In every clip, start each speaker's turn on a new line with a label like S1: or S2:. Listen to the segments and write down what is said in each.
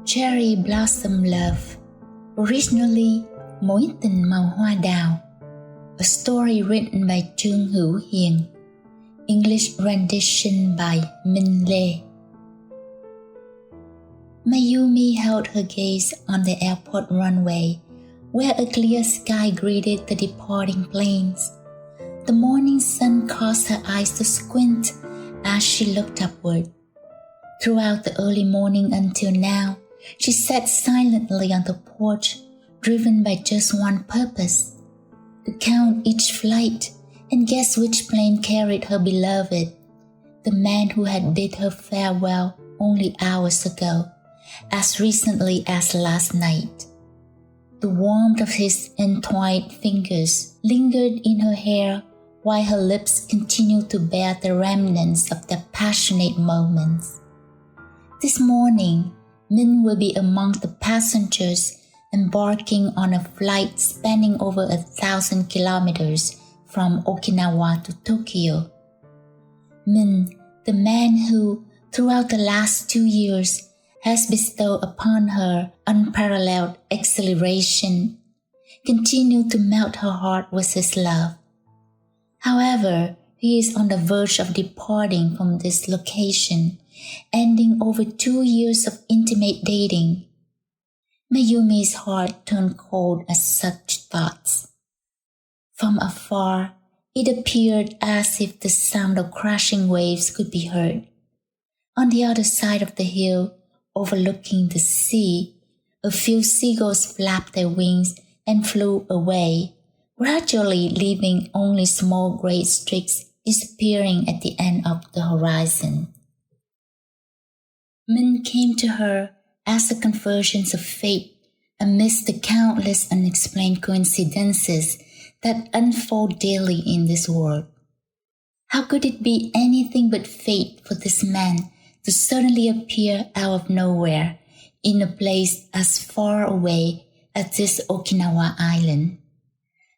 S1: Cherry Blossom Love, originally Mối Tình Màu Hoa Đào, a story written by Trương Hữu Hiền, English rendition by Minh. Mayumi held her gaze on the airport runway, where a clear sky greeted the departing planes. The morning sun caused her eyes to squint as she looked upward. Throughout the early morning until now, she sat silently on the porch, driven by just one purpose: to count each flight and guess which plane carried her beloved, the man who had bid her farewell only hours ago, as recently as last night. The warmth of his entwined fingers lingered in her hair while her lips continued to bear the remnants of their passionate moments. This morning, Minh will be among the passengers embarking on a flight spanning over 1,000 kilometers from Okinawa to Tokyo. Minh, the man who, throughout the last 2 years, has bestowed upon her unparalleled exhilaration, continued to melt her heart with his love. However, he is on the verge of departing from this location, ending over 2 years of intimate dating. Mayumi's heart turned cold at such thoughts. From afar, it appeared as if the sound of crashing waves could be heard. On the other side of the hill, overlooking the sea, a few seagulls flapped their wings and flew away, gradually leaving only small gray streaks disappearing at the end of the horizon. Minh came to her as a convergence of fate amidst the countless unexplained coincidences that unfold daily in this world. How could it be anything but fate for this man to suddenly appear out of nowhere in a place as far away as this Okinawa island?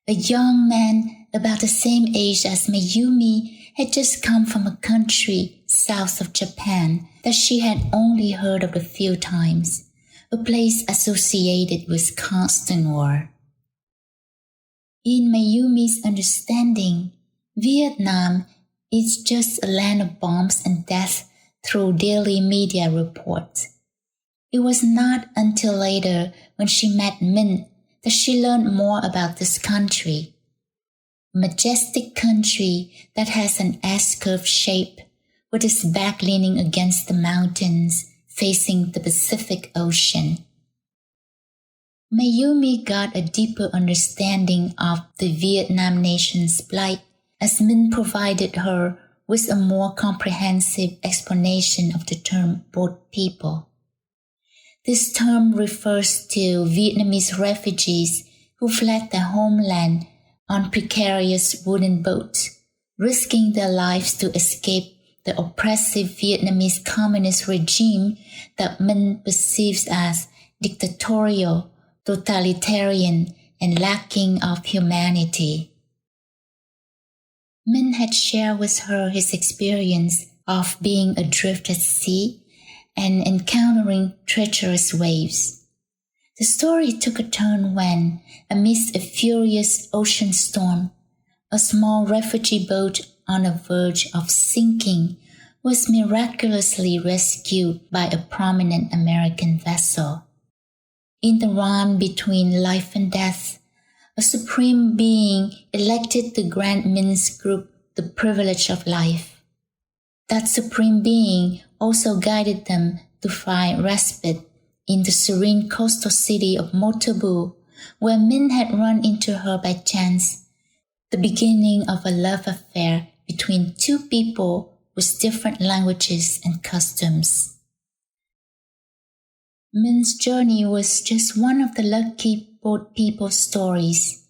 S1: A young man about the same age as Mayumi had just come from a country south of Japan that she had only heard of a few times, a place associated with constant war. In Mayumi's understanding, Vietnam is just a land of bombs and death through daily media reports. It was not until later, when she met Minh, that she learned more about this country. A majestic country that has an S-curve shape, with its back leaning against the mountains facing the Pacific Ocean. Mayumi got a deeper understanding of the Vietnam nation's plight as Minh provided her with a more comprehensive explanation of the term boat people. This term refers to Vietnamese refugees who fled their homeland on precarious wooden boats, risking their lives to escape the oppressive Vietnamese communist regime that Minh perceives as dictatorial, totalitarian, and lacking of humanity. Minh had shared with her his experience of being adrift at sea and encountering treacherous waves. The story took a turn when, amidst a furious ocean storm, a small refugee boat on the verge of sinking was miraculously rescued by a prominent American vessel. In the run between life and death, a supreme being elected to grant Minh's group the privilege of life. That supreme being also guided them to find respite in the serene coastal city of Motobu, where Minh had run into her by chance, the beginning of a love affair between two people with different languages and customs. Minh's journey was just one of the lucky boat people stories.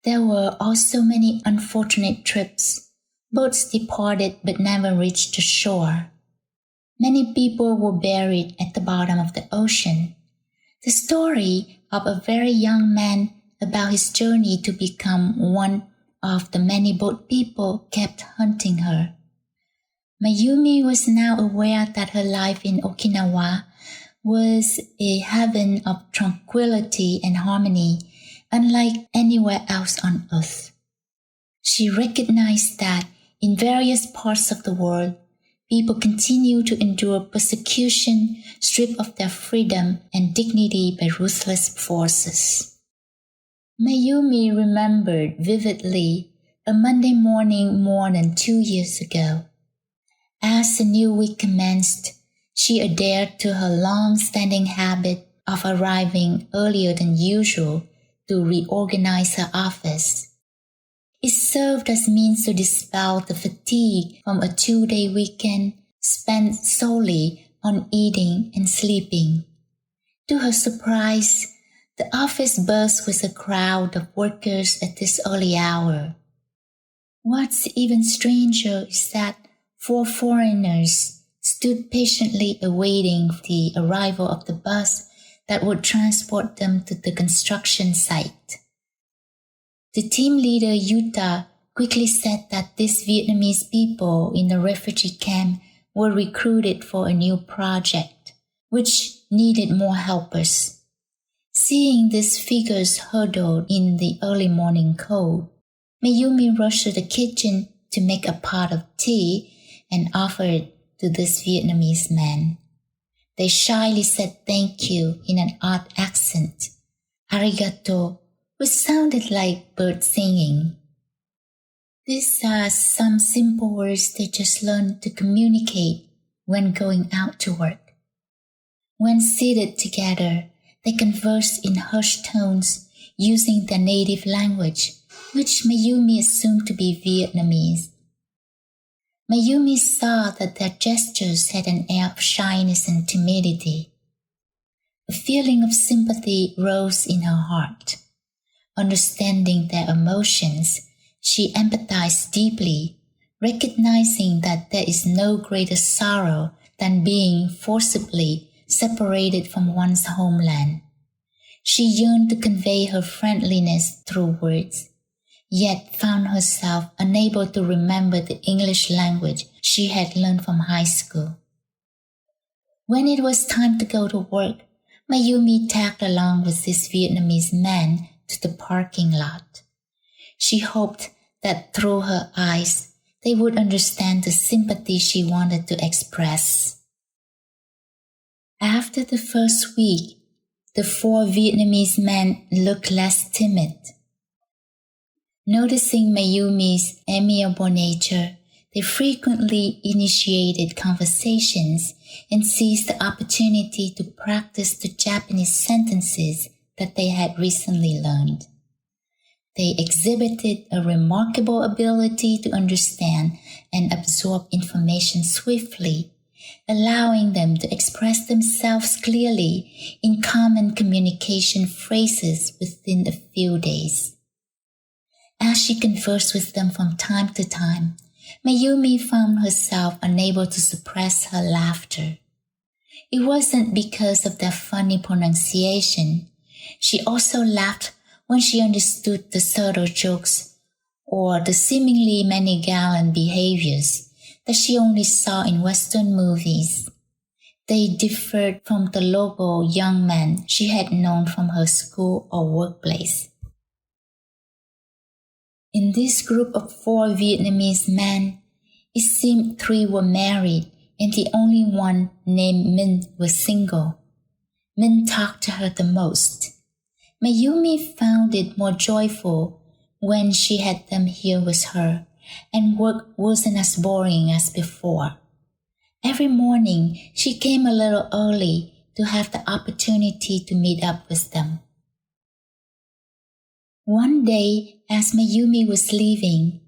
S1: There were also many unfortunate trips. Boats departed but never reached the shore. Many people were buried at the bottom of the ocean. The story of a very young man about his journey to become one of the many boat people kept haunting her. Mayumi was now aware that her life in Okinawa was a heaven of tranquility and harmony, unlike anywhere else on earth. She recognized that in various parts of the world, people continue to endure persecution, stripped of their freedom and dignity by ruthless forces. Mayumi remembered vividly a Monday morning more than 2 years ago. As the new week commenced, she adhered to her long-standing habit of arriving earlier than usual to reorganize her office. It served as means to dispel the fatigue from a 2-day weekend spent solely on eating and sleeping. To her surprise, the office buzzed with a crowd of workers at this early hour. What's even stranger is that 4 foreigners stood patiently awaiting the arrival of the bus that would transport them to the construction site. The team leader Yuta quickly said that these Vietnamese people in the refugee camp were recruited for a new project, which needed more helpers. Seeing these figures huddled in the early morning cold, Mayumi rushed to the kitchen to make a pot of tea and offered it to this Vietnamese man. They shyly said thank you in an odd accent, arigato, which sounded like bird singing. These are some simple words they just learned to communicate when going out to work. When seated together, they conversed in hushed tones using their native language, which Mayumi assumed to be Vietnamese. Mayumi saw that their gestures had an air of shyness and timidity. A feeling of sympathy rose in her heart. Understanding their emotions, she empathized deeply, recognizing that there is no greater sorrow than being forcibly separated from one's homeland. She yearned to convey her friendliness through words, yet found herself unable to remember the English language she had learned from high school. When it was time to go to work, Mayumi tagged along with this Vietnamese man to the parking lot. She hoped that through her eyes, they would understand the sympathy she wanted to express. After the first week, the 4 Vietnamese men looked less timid. Noticing Mayumi's amiable nature, they frequently initiated conversations and seized the opportunity to practice the Japanese sentences that they had recently learned. They exhibited a remarkable ability to understand and absorb information swiftly, allowing them to express themselves clearly in common communication phrases within a few days. As she conversed with them from time to time, Mayumi found herself unable to suppress her laughter. It wasn't because of their funny pronunciation. She also laughed when she understood the subtle jokes or the seemingly many gallant behaviors that she only saw in Western movies. They differed from the local young men she had known from her school or workplace. In this group of 4 Vietnamese men, it seemed 3 were married and the only one named Minh was single. Minh talked to her the most. Mayumi found it more joyful when she had them here with her, and work wasn't as boring as before. Every morning, she came a little early to have the opportunity to meet up with them. One day, as Mayumi was leaving,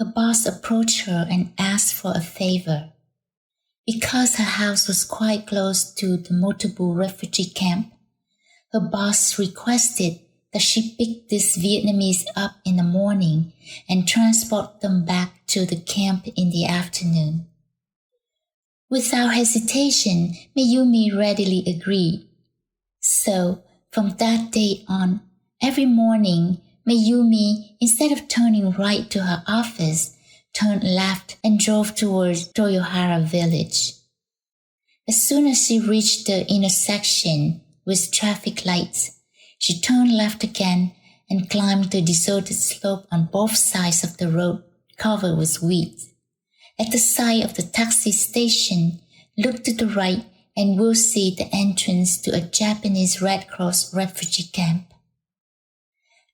S1: her boss approached her and asked for a favor. Because her house was quite close to the Motabu refugee camp, her boss requested that she pick these Vietnamese up in the morning and transport them back to the camp in the afternoon. Without hesitation, Mayumi readily agreed. So, from that day on, every morning, Mayumi, instead of turning right to her office, turned left and drove towards Toyohara village. As soon as she reached the intersection with traffic lights, she turned left again and climbed the deserted slope on both sides of the road covered with weeds. At the side of the taxi station, look to the right and we'll see the entrance to a Japanese Red Cross refugee camp.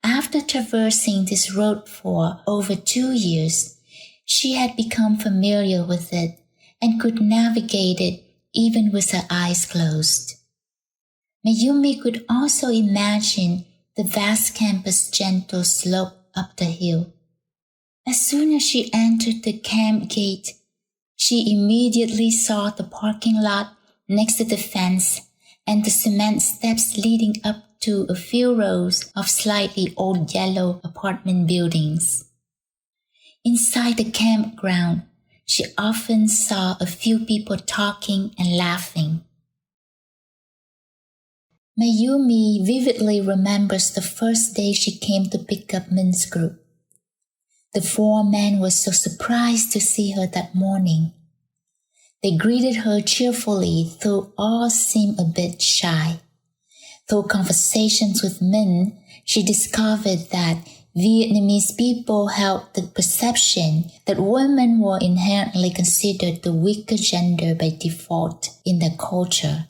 S1: After traversing this road for over 2 years, she had become familiar with it and could navigate it even with her eyes closed. Mayumi could also imagine the vast campus gentle slope up the hill. As soon as she entered the camp gate, she immediately saw the parking lot next to the fence and the cement steps leading up to a few rows of slightly old yellow apartment buildings. Inside the campground, she often saw a few people talking and laughing. Mayumi vividly remembers the first day she came to pick up Min's group. The 4 men were so surprised to see her that morning. They greeted her cheerfully, though all seemed a bit shy. Through conversations with Min, she discovered that Vietnamese people held the perception that women were inherently considered the weaker gender by default in their culture.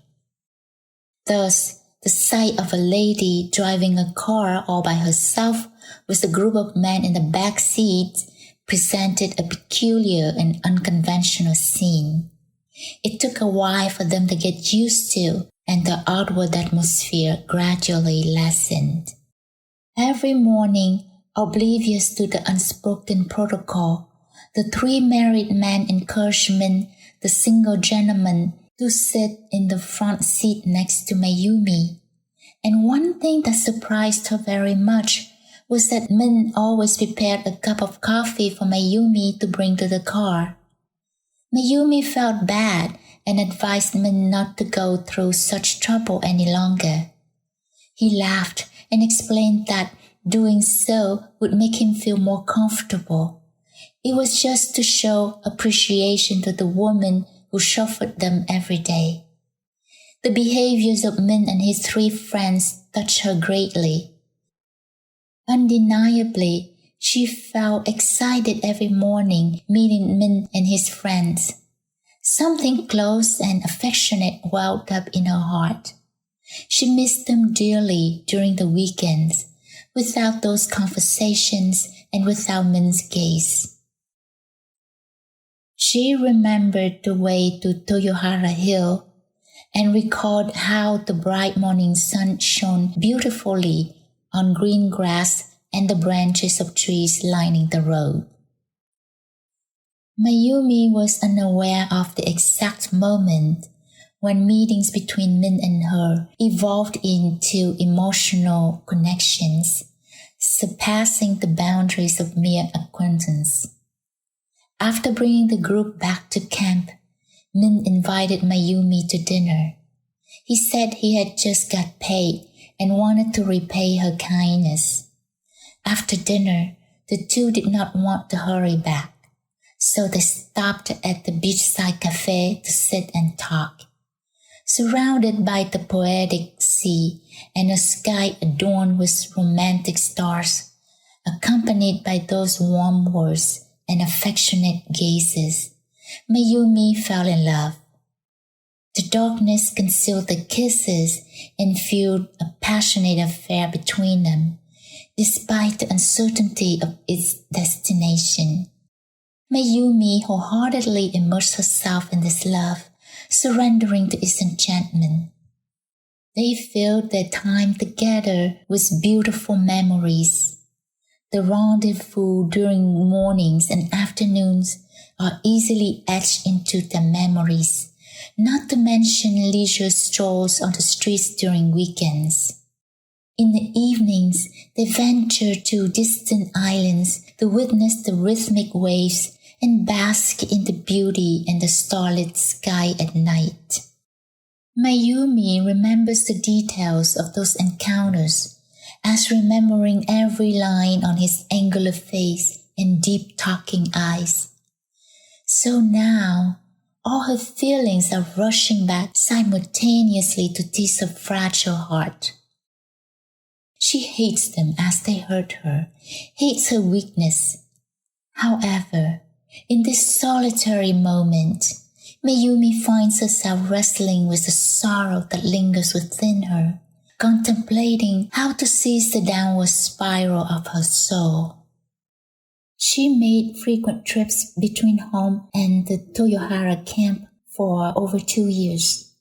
S1: Thus, the sight of a lady driving a car all by herself with a group of men in the back seat presented a peculiar and unconventional scene. It took a while for them to get used to, and the outward atmosphere gradually lessened. Every morning, oblivious to the unspoken protocol, the 3 married men encouraged Min, the single gentleman, to sit in the front seat next to Mayumi. And one thing that surprised her very much was that Min always prepared a cup of coffee for Mayumi to bring to the car. Mayumi felt bad and advised Min not to go through such trouble any longer. He laughed and explained that doing so would make him feel more comfortable. It was just to show appreciation to the woman who chauffeured them every day. The behaviors of Min and his 3 friends touched her greatly. Undeniably, she felt excited every morning meeting Min and his friends. Something close and affectionate welled up in her heart. She missed them dearly during the weekends, without those conversations and without Min's gaze. She remembered the way to Toyohara Hill and recalled how the bright morning sun shone beautifully on green grass and the branches of trees lining the road. Mayumi was unaware of the exact moment when meetings between Min and her evolved into emotional connections, surpassing the boundaries of mere acquaintance. After bringing the group back to camp, Min invited Mayumi to dinner. He said he had just got paid and wanted to repay her kindness. After dinner, the 2 did not want to hurry back, so they stopped at the beachside cafe to sit and talk. Surrounded by the poetic sea and a sky adorned with romantic stars, accompanied by those warm words and affectionate gazes, Mayumi fell in love. The darkness concealed the kisses and fueled a passionate affair between them, despite the uncertainty of its destination. Mayumi wholeheartedly immersed herself in this love, surrendering to its enchantment. They filled their time together with beautiful memories. The rendezvous during mornings and afternoons are easily etched into their memories, not to mention leisure strolls on the streets during weekends. In the evenings, they venture to distant islands to witness the rhythmic waves and bask in the beauty and the starlit sky at night. Mayumi remembers the details of those encounters, as remembering every line on his angular face and deep talking eyes. So now, All her feelings are rushing back simultaneously to tease her fragile heart. She hates them as they hurt her, hates her weakness. However, in this solitary moment, Mayumi finds herself wrestling with the sorrow that lingers within her, contemplating how to seize the downward spiral of her soul. She made frequent trips between home and the Toyohara camp for over 2 years.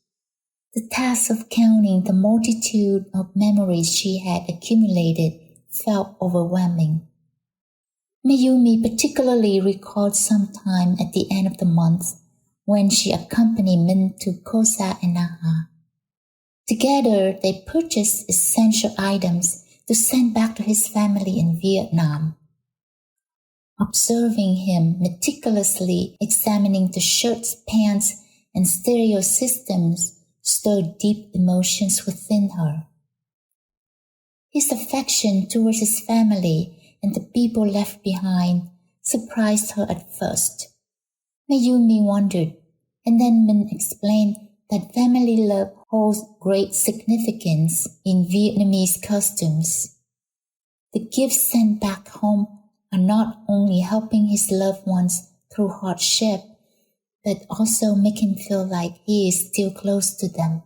S1: The task of counting the multitude of memories she had accumulated felt overwhelming. Mayumi particularly recalled some time at the end of the month when she accompanied Minh to Kosa and Naha. Together, they purchased essential items to send back to his family in Vietnam. Observing him meticulously examining the shirts, pants, and stereo systems stirred deep emotions within her. His affection towards his family and the people left behind surprised her at first. Mayumi wondered, and then Minh explained that family love holds great significance in Vietnamese customs. The gifts sent back home are not only helping his loved ones through hardship, but also make him feel like he is still close to them.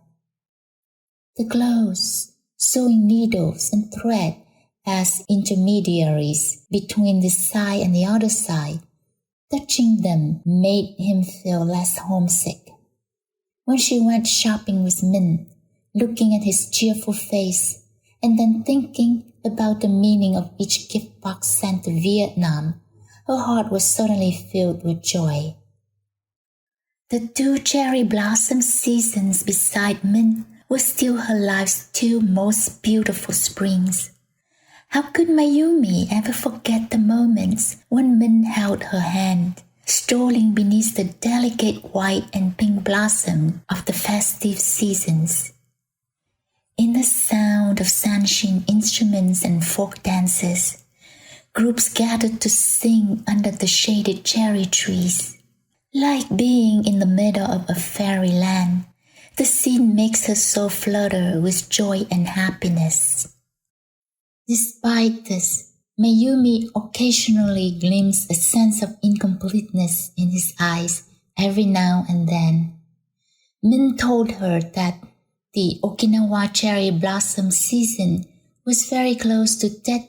S1: The clothes, sewing needles and thread as intermediaries between this side and the other side, touching them made him feel less homesick. When she went shopping with Minh, looking at his cheerful face and then thinking about the meaning of each gift box sent to Vietnam, her heart was suddenly filled with joy. The 2 cherry blossom seasons beside Minh were still her life's 2 most beautiful springs. How could Mayumi ever forget the moments when Minh held her hand, strolling beneath the delicate white and pink blossom of the festive seasons? In the sound of Sanshin instruments and folk dances, groups gathered to sing under the shaded cherry trees. Like being in the middle of a fairyland, the scene makes her soul flutter with joy and happiness. Despite this, Mayumi occasionally glimpsed a sense of incompleteness in his eyes every now and then. Minh told her that the Okinawa cherry blossom season was very close to Tet,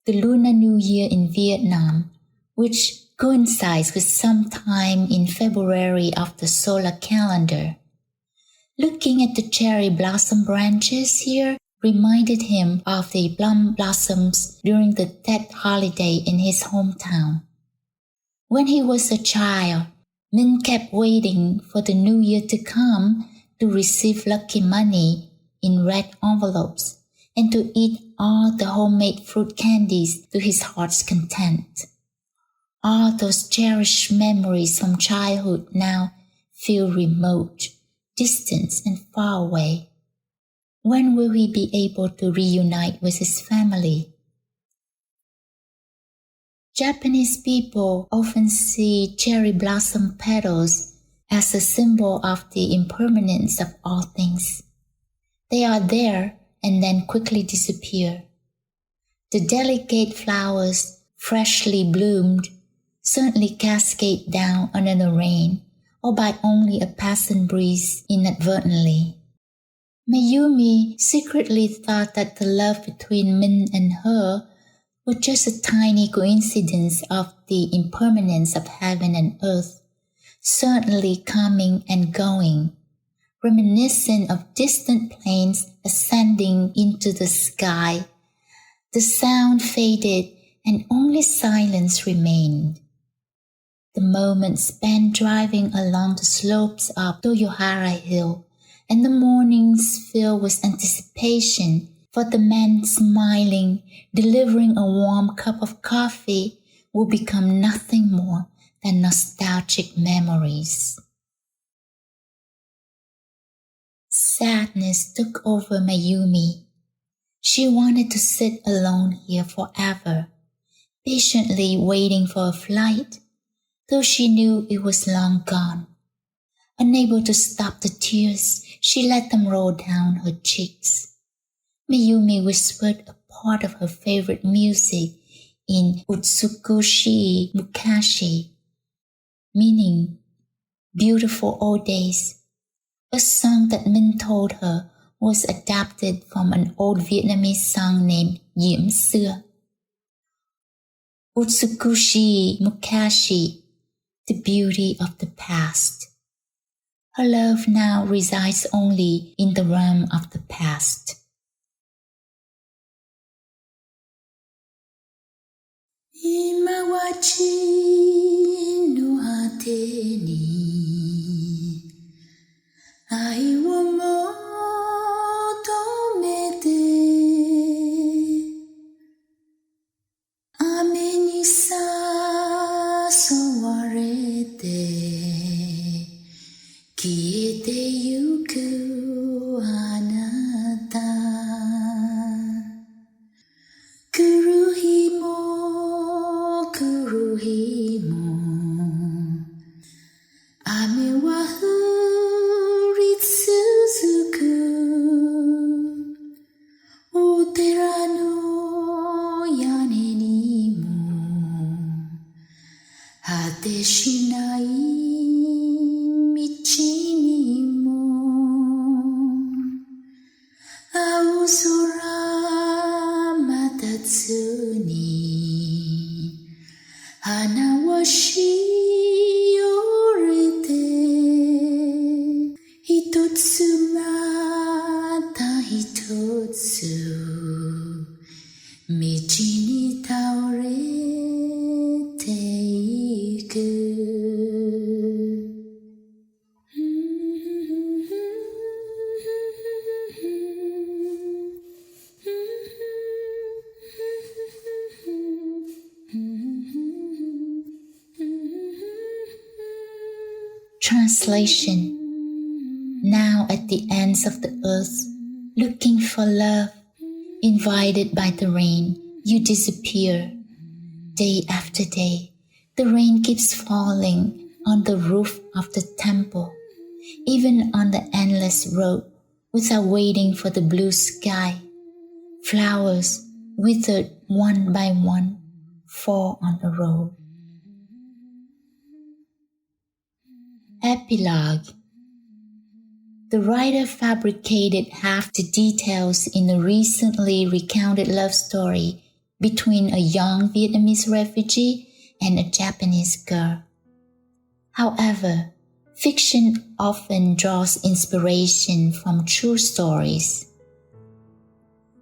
S1: the Lunar New Year in Vietnam, which coincides with some time in February of the solar calendar. Looking at the cherry blossom branches here reminded him of the plum blossoms during the Tet holiday in his hometown. When he was a child, Minh kept waiting for the new year to come to receive lucky money in red envelopes and to eat all the homemade fruit candies to his heart's content. All those cherished memories from childhood now feel remote, distant, and far away. When will he be able to reunite with his family? Japanese people often see cherry blossom petals as a symbol of the impermanence of all things. They are there and then quickly disappear. The delicate flowers, freshly bloomed, certainly cascade down under the rain or by only a passing breeze inadvertently. Mayumi secretly thought that the love between Minh and her was just a tiny coincidence of the impermanence of heaven and earth, certainly coming and going, reminiscent of distant planes ascending into the sky. The sound faded and only silence remained. The moment spent driving along the slopes of Toyohara Hill, and the mornings filled with anticipation for the man smiling, delivering a warm cup of coffee, will become nothing more than nostalgic memories. Sadness took over Mayumi. She wanted to sit alone here forever, patiently waiting for a flight, though she knew it was long gone. Unable to stop the tears, she let them roll down her cheeks. Mayumi whispered a part of her favorite music in Utsukushi Mukashi, meaning beautiful old days, a song that Minh told her was adapted from an old Vietnamese song named Diễm Xưa. Utsukushi Mukashi, the beauty of the past. Her love now resides only in the realm of the past. Imawachi no hate ni ai wo motomete ame ni sa sowarete kiete yuku anata kuruhimo ame wa ritsuzuku otera no yane ni mo hate shinai michi ni mo aozora matatsu ni Hanawashi yorete hitotsu mata hitotsu michi ni taorete iku. Translation. Now at the ends of the earth, looking for love, invited by the rain, you disappear. Day after day, the rain keeps falling on the roof of the temple, even on the endless road, without waiting for the blue sky. Flowers, withered one by one, fall on the road. Epilogue. The writer fabricated half the details in a recently recounted love story between a young Vietnamese refugee and a Japanese girl. However, fiction often draws inspiration from true stories.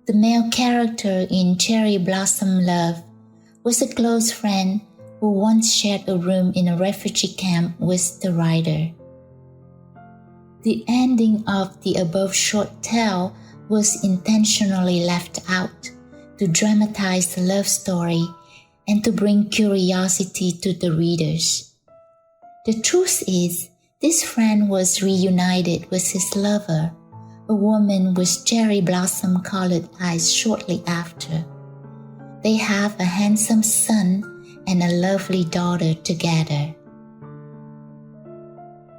S1: The male character in Cherry Blossom Love was a close friend who once shared a room in a refugee camp with the writer. The ending of the above short tale was intentionally left out to dramatize the love story and to bring curiosity to the readers. The truth is, this friend was reunited with his lover, a woman with cherry blossom-colored eyes shortly after. They have a handsome son and a lovely daughter together.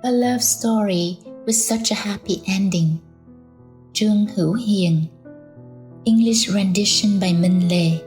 S1: A love story with such a happy ending. Trương Hữu Hiền. English rendition by Minh.